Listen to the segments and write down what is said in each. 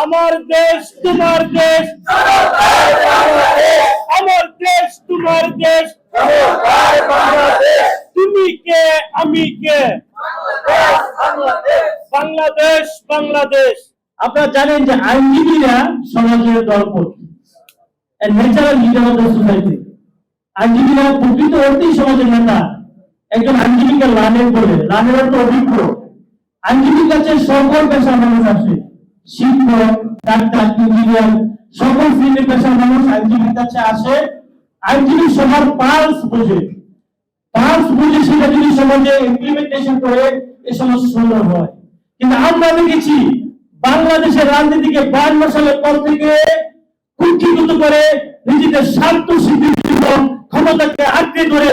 আমার দেশ তোমার দেশ, আমার দেশ তোমার দেশ, তুমি কে আমি কে, বাংলাদেশ বাংলাদেশ। আপনারা জানেন যে আইনজীবীরা সমাজের দর্পণ, natural leader of the society. আইনজীবীরা প্রকৃত অর্থেই সমাজের নেতা। একজন আইনজীবীকে লানের বলে, লানের অর্থ অভিজ্ঞ। আইনজীবীর কাছে সকল পেশার মানুষ আসে, শিক্ষক, ডাক্তার, ইঞ্জিনিয়ার, সকল শ্রেণীর পেশার মানুষ আইনজীবীর কাছে আসে। আইনজীবী সবার পালস বোঝে, সেটা যদি সমাজে ইমপ্লিমেন্টেশন করে এই সমাজ সুন্দর হয়। কিন্তু আমরা দেখেছি বাংলাদেশের রাজনীতিকে 52 সালের পর থেকে কুক্ষিগত করে নিজেদের স্বার্থ সিদ্ধির জন্য ক্ষমতাকে আঁকড়ে ধরে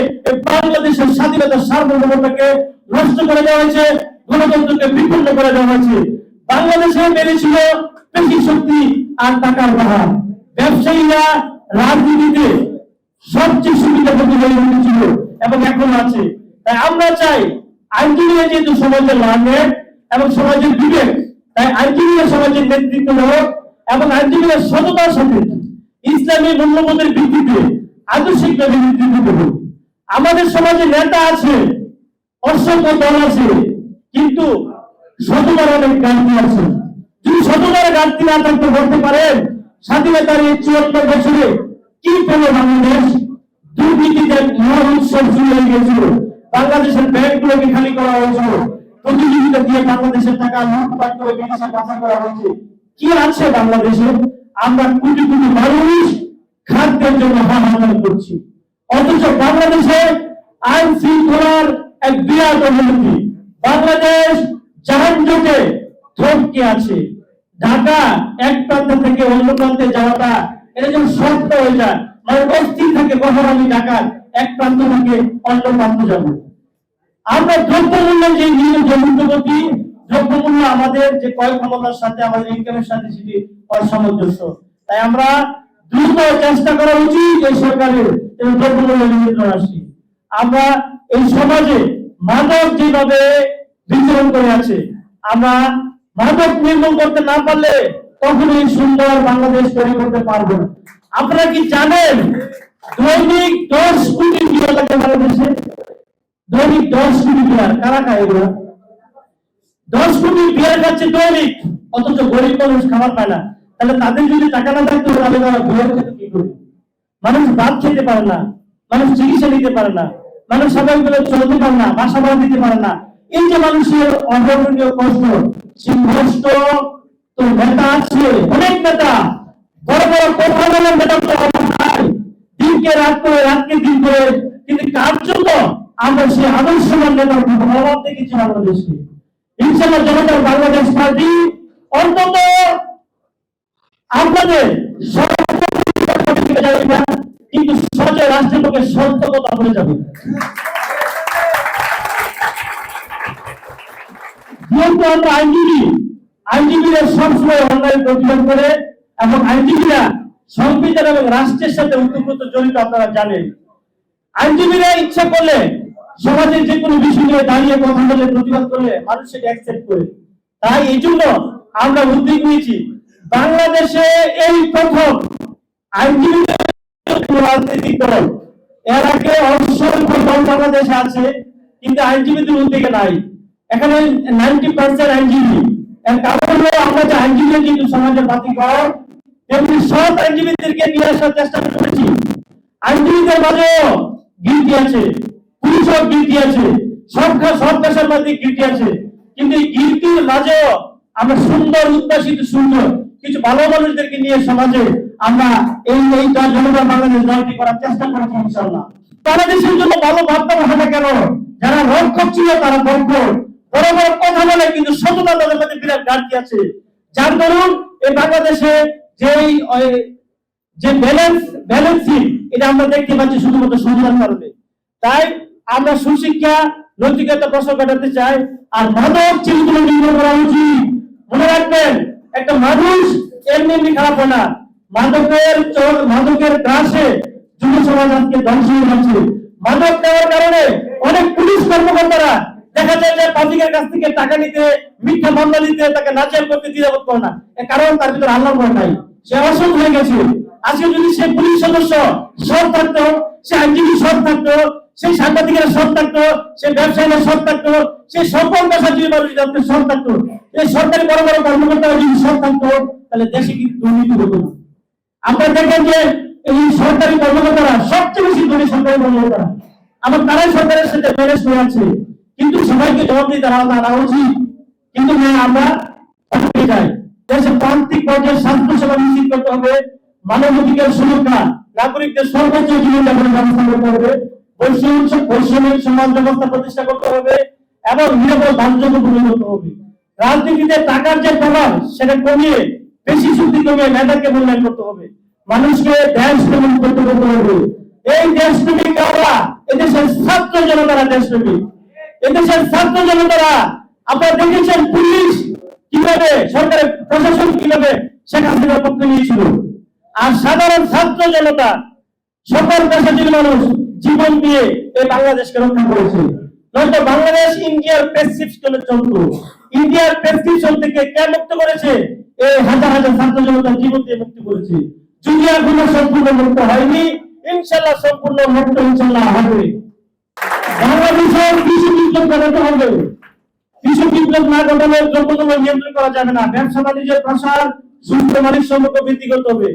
বাংলাদেশের স্বাধীনতার সার্বভৌমতাকে নষ্ট করে দেওয়া হয়েছে, গণতন্ত্রকে বিপন্ন করে দেওয়া হয়েছে। বাংলাদেশে বেড়েছিল পেশি শক্তি আর টাকার বাহার। ব্যবসায়ীরা রাজনীতিতে সবচেয়ে সুবিধাভোগী হয়ে উঠেছিল এবং এখন আছে। তাই আমরা চাই আইনজীবীরা যেহেতু সমাজের লাভের এবং সমাজের বিবেক, তাই আইনজীবীরা সমাজের নেতৃত্ব হোক এবং আইনজীবীরা সততার সাথে ইসলামী মূল্যবোধের ভিত্তিতে আদর্শিকভাবে নেতৃত্ব দেবে। আমাদের সমাজে নেতা আছে, অসংখ্য দল আছে, কিন্তু সততার অনেক ঘাটতি আছে। যদি সততার ঘাটতি না থাকতে বলতে পারেন স্বাধীনতার এই 74 বছরে কি পেল বাংলাদেশ? দুর্নীতিতে মহোৎসব শুরু হয়ে গেছিল, বাংলাদেশের ব্যাংকগুলোকে খালি করা হয়েছিল, প্রতিযোগিতা দিয়ে বাংলাদেশের টাকা লুটপাট করে বিদেশে পাচার করা হয়েছে। কি আছে বাংলাদেশে? আমরা কোটি কোটি মানুষ খাদ্যের জন্য হাহাকার করছি, অথচ বাংলাদেশে আইন শৃঙ্খলার এক বিরাট অবনতি। বাংলাদেশ যানজটে থমকে আছে। ঢাকা এক প্রান্ত থেকে অন্য প্রান্তে যাওয়াটা এটা যেন শক্ত হয়ে যায়, মানে অস্থির থাকে কখন আমি ঢাকার এক প্রান্ত থেকে অন্য প্রান্ত যাব। আমরা দ্রব্যমূল্য যে দ্রব্যমূল্য আমাদের যে ক্রয় ক্ষমতার সাথে আমাদের ইনকামের সাথে সেটি অসামঞ্জস্য। তাই আমরা দ্রুত চেষ্টা করা উচিত এই সরকারের দ্রব্যমূল্য নিয়ন্ত্রণ আসে। আমরা এই সমাজে মাদক যেভাবে বিতরণ করে আছে, আমরা মাদক নির্মূল করতে না পারলে কখনোই সুন্দর বাংলাদেশ তৈরি করতে পারবো না। আপনারা কি জানেন দৈনিক 10 কোটি বিয়ার লাগে বাংলাদেশে? দৈনিক 10 কোটি বিয়ার কারা খায় এগুলো? 10 কোটি বিয়ার খাচ্ছে দৈনিক, অথচ গরিব মানুষ খাবার পায় না। তাহলে তাদের যদি টাকা না থাকতো তাহলে তারা বিয়ার খেতে কি করে? মানুষ ভাত খেতে পারে না, মানুষ চিকিৎসা নিতে পারে না, মানুষ স্বাভাবিকভাবে চলতে পারে না, বাসা ভাড়া দিতে পারে না। এই যে মানুষের অভাবনীয় কষ্ট, সেই কষ্ট তো নেতা আছে, অনেক নেতা বড় বড় কথা বলে নেতা দিনকে রাত করে, রাতকে দিন করে, কিন্তু কার জন্য আমরা সেই আদর্শবান নেতার অভাব দেখেছি বাংলাদেশে। ইনশাআল্লাহ জনতার বাংলাদেশ পার্টি অন্তত আপনাদের কিন্তু সহজে রাষ্ট্রের পক্ষে সত্য কথা বলে যাবে। যেহেতু আমরা আইনজীবীরা সবসময় অন্যায় প্রতিবাদ করে এবং আইনজীবীরা সংবিধান এবং রাষ্ট্রের সাথে ওতপ্রোত জড়িত, আপনারা জানেন। আইনজীবীরা ইচ্ছা করলে সমাজের যে কোনো বিষয় নিয়ে দাঁড়িয়ে কথা বলে প্রতিবাদ করলে মানুষ সেটা অ্যাকসেপ্ট করে। তাই এই জন্য আমরা উদ্যোগ নিয়েছি বাংলাদেশে এই প্রথম আইনজীবীদের রাজনৈতিক দল। এর আগে অসংখ্য দল বাংলাদেশে আছে, কিন্তু আইনজীবীদের উদ্যোগে নাই। এখানে 90% আইনজীবী। এর কারণ হলো আমরা যে আইনজীবী কিন্তু সমাজের বাতি কর, তেমনি সব আইনজীবীদেরকে নিয়ে আসার চেষ্টা করেছি। আইনজীবীদের মাঝেও গিল্টি আছে, পুলিশও গিল্টি আছে, সব পেশার মধ্যে গিল্টি আছে, কিন্তু এই গিল্টির মাঝেও আমরা সুন্দর উদ্ভাসিত সুন্দর কিছু ভালো মানুষদেরকে নিয়ে সমাজে আমরা এই জনতা বাংলাদেশ দলটি করার চেষ্টা করেছি। ইনশাআল্লাহ বাংলাদেশের জন্য ভালো বার্তা হবে কেন? যারা রক্ষক ছিল তারা দক্ষ, বড় বড় কথা বলে কিন্তু সততা তাদের মধ্যে বিরাট ঘাটতি আছে। যার দরুন এই বাংলাদেশে যে ব্যালেন্সিং এটা আমরা দেখতে পাচ্ছি শুধুমাত্র সততার কারণে। তাই আমরা সুশিক্ষা নৈতিকতা প্রশ্ন কাটাতে চাই। আর মাদক চিন্তা নির্মূল করা উচিত। মনে রাখবেন একটা মানুষ এমনি খারাপ হয় না, মাদকের গ্রাসে যুব সমাজ আজকে ধ্বংস হয়ে যাচ্ছে। মাদক দেওয়ার কারণে অনেক পুলিশ কর্মকর্তারা দেখা যায় যে পাবলিকের কাছ থেকে টাকা নিতে, মিথ্যা মামলা নিতে, তাকে নাচের করতে দ্বিধাবোধ করে না, এর কারণ তার ভিতরে আল্লাহর ভয় নাই, সে অসৎ হয়ে গেছে। আজকে যদি সে পুলিশ সদস্য সৎ থাকতো, সে আইনজীবী সৎ থাকতো, সেই সাংবাদিকেরা সৎ থাকতো, সে ব্যবসায়ীরা সৎ থাকতো, সে সকল পেশাজীবী মানুষ যাতে সৎ থাকতো, এই সরকারি বড় বড় কর্মকর্তারা যদি সৎ থাকতো, তাহলে দেশে কিন্তু দুর্নীতি হতো না। আপনারা দেখেন যে এই সরকারি কর্মকর্তারা সবচেয়ে বেশি ধনী সরকারি কর্মকর্তারা, আমার তারাই সরকারের সাথে ম্যানেজ করে আছে, কিন্তু সবাইকে জবাব দিতে তারা উচিত। কিন্তু আমরা যাই দেশের প্রান্তিক পর্যায়ে স্বাস্থ্য সেবা নিশ্চিত করতে হবে, মানবাধিকার সুরক্ষা, নাগরিকদের সর্বোচ্চ জীবনযাপনের ব্যবস্থা করতে হবে, বৈষম্যহীন সমাজ ব্যবস্থা প্রতিষ্ঠা করতে হবে এবং নিরাপদ বাণিজ্যকে পরিণত করতে হবে। রাজনীতিতে টাকার যে প্রভাব সেটা কমিয়ে, বেশি শক্তি কমিয়ে মেধাকে মূল্যায়ন করতে হবে, মানুষকে দেশপ্রেমিক করতে হবে। এই দেশপ্রেমিক কারা? এদেশের ছাত্র জনতারা দেশপ্রেমিক। এদেশের ছাত্র জনতারা, আপনারা দেখেছেন পুলিশ কিভাবে, সরকারের প্রশাসন কিভাবে সেখান থেকে পক্ষে নিয়েছিল, আর সাধারণ ছাত্র জনতা, সকল পেশাজীবী মানুষ জীবন দিয়ে এই বাংলাদেশকে রক্ষা করেছে। নয়তো বাংলাদেশ ইন্ডিয়ার প্রেসক্রিপশনে চলতো, ইন্ডিয়ার প্রেসক্রিপশন থেকে কে মুক্ত করেছে? এই হাজার হাজার ছাত্র জনতা জীবন দিয়ে মুক্তি করেছে। যদি এখনো সম্পূর্ণ মুক্ত হয়নি, ইনশাল্লাহ সম্পূর্ণ মুক্ত ইনশাল্লাহ হবে। বাংলাদেশের কৃষি বিপ্লব ঘটাতে হবে, কৃষি বিপ্লব না ঘটালে দ্রব্যমূল্য নিয়ন্ত্রণ করা যাবে না, ব্যবসা বাণিজ্যের প্রসার, সুস্থ মানবিক সম্পর্ক বৃদ্ধি করতে হবে,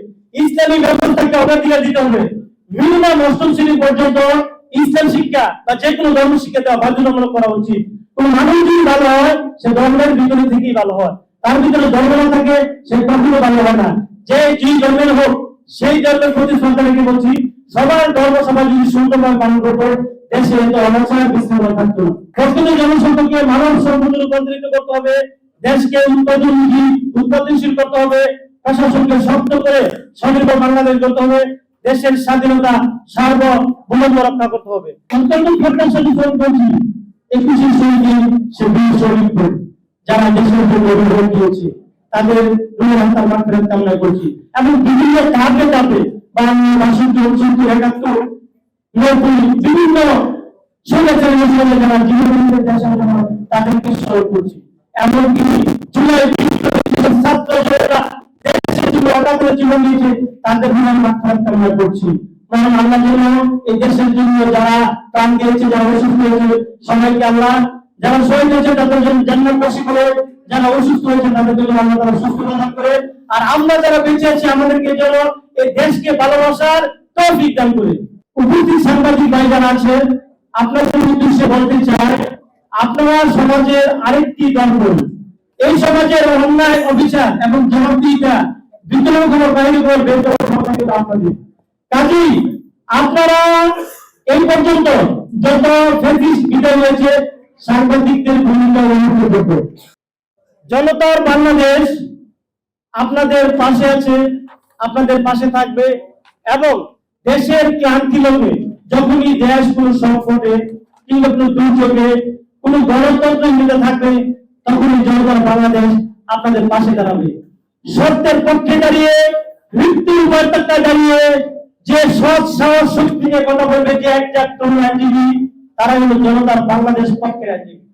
ইসলামী ব্যবস্থাকে অগ্রাধিকার দিতে হবে, মিনিমাম অষ্টম শ্রেণী পর্যন্ত ইসলাম শিক্ষা বা যে কোনো ধর্ম শিক্ষা দেওয়া বাধ্যতামূলক করা উচিত। কোন মানুষ যদি ভালো হয়, সে ধর্মের ভিতরে থেকেই ভালো হয়, তার ভিতরে ধর্ম না থাকে সে কখনো ভালো হয় না। যে যেই ধর্মের হোক সেই ধর্মের প্রতি শ্রদ্ধা রেখে বলছি, সবার ধর্ম সবাই যদি সুন্দরভাবে পালন করতো, দেশে এত অনাচার বিশৃঙ্খলা থাকতো না। প্রকৃত জনসম্পদকে মানব সম্পদে রূপান্তরিত করতে হবে, দেশকে উৎপাদনশীল করতে হবে, প্রশাসনকে শক্ত করে স্বনির্ভর বাংলাদেশ করতে হবে, দেশের স্বাধীনতা সার্বভৌমত্ব রক্ষা করতে হবে। অত্যন্ত প্রত্যাশা করছি 21শে শহীদ সে বীর শহীদ যারা দেশের জন্য বলিদান দিয়েছে, তাদের রুহের আত্মার মাগফিরাত কামনা করছি। এবং বিভিন্ন ধাপে ধাপে বাংলা ভাষিক ৭৪, ৭১, বিভিন্ন স্বৈরাচারী মুসলিমরা যারা জীবন দিয়ে দেশের জন্য তাদেরকে স্মরণ করছি। এমনকি জুলাই বিপ্লবের ছাত্র জনতা দেশের জন্য অনাথ জীবন দিয়েছে, তাদের রুহের মাগফিরাত কামনা করছি। মহান আল্লাহ যেন এই দেশের জন্য যারা প্রাণ দিয়েছে, যারা অসুস্থ হয়েছে, সবাইকে আল্লাহ, যারা শহীদ হয়েছে তাদের জন্য জান্নাতবাসী করে, যারা অসুস্থ হয়েছে তাদের জন্য আল্লাহ তাআলা সুস্থতা দান করে, আর আমরা যারা বেঁচে আছি আমাদেরকে যেন এই দেশকে ভালোবাসার তৌফিক দান করে। উপস্থিত সাংবাদিক ভাই যারা আছেন, আপনাদের উদ্দেশ্যে বলতে চাই, আপনারা সমাজের আরেকটি দর্পণ, এই সমাজের অন্যায়, অবিচার এবং জবাবদিহিতা বিতরণ করার বাইরে করে বের করার ক্ষমতা কিন্তু আপনাদের। কাজেই আপনারা এই পর্যন্ত যত ফেসিস্ট বিদায় হয়েছে, সাংবাদিকদের ভূমিকা অনুভব করবে। জনতার বাংলাদেশ আপনাদের পাশে আছে, আপনাদের পাশে থাকবে, এবং দেশের ক্লান্তি লোকে যখনই দেশ কোনো সংকটে কিংবা কোনো দুর্যোগে কোনো গণতন্ত্রের মধ্যে থাকবে, তখনই জনতার বাংলাদেশ আপনাদের পাশে দাঁড়াবে। সত্যের পক্ষে দাঁড়িয়ে, মৃত্যুর বার্তায় দাঁড়িয়ে যে সৎ সাহস শক্তি নিয়ে কথা বলবে, যে একটা তরুণ আইনজীবী, তারা হলো জনতার বাংলাদেশ পক্ষের আইনজীবী।